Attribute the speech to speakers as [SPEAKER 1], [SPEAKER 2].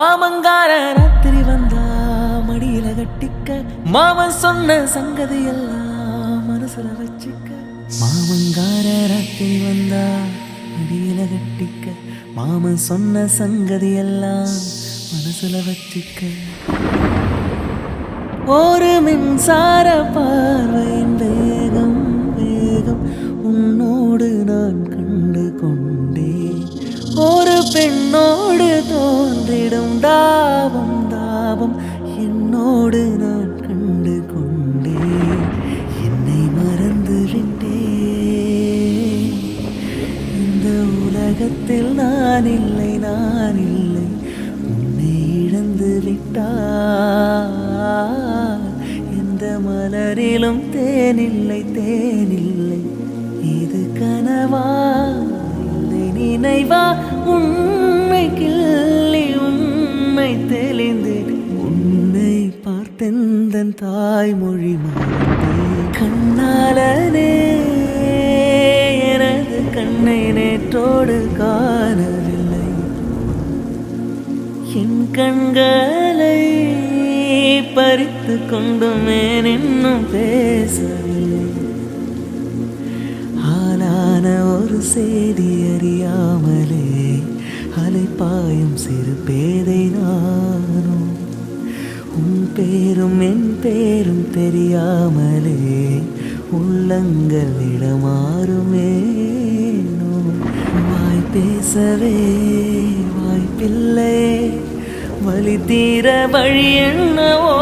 [SPEAKER 1] மாமங்கார ராத்திரி வந்தா மடியில கட்டிக்க மாமன் சொன்ன சங்கதி எல்லாம் மனசுல வச்சுக்க. மாமங்கார ராத்திரி வந்தா மடியில கட்டிக்க மாமன் சொன்ன சங்கதி எல்லாம் மனசுல வச்சுக்க. ஒரு மின்சார பார்வையின் வேகம் வேகம் உன்னோடு நான் கண்டு கொண்டேன். ஒரு பெண்ணோடு தோன்றிடும் தாபம் தாபம் என்னோடு நான் கண்டு கொண்டேன். என்னை மறந்து விட்டேன். இந்த உலகத்தில் நான் இல்லை நான் இல்லை உன்னை இழந்து விட்டார். எந்த மலரிலும் தேனில்லை தேனில்லை இது கனவா நினைவா உண்மை கிள்ளி உண்மை தெளிந்து உன்னை பார்த்தெந்தன் தாய்மொழி மறந்தே. கண்ணாலனே எனது கண்ணை நேற்றோடு காணவில்லை. என் கண்களை பறித்து கொண்டுமே இன்னும் பேசவில்லை. ஆளான ஒரு செய்தி அறியாமலே அலைப்பாயும் சிறு பேதை நானும். உன் பேரும் என் பேரும் தெரியாமலே உள்ளங்கள் இடமாறுமேனோ. வாய் பேசவே வாய்ப்பில்லை வழி தீர வழி என்னவோ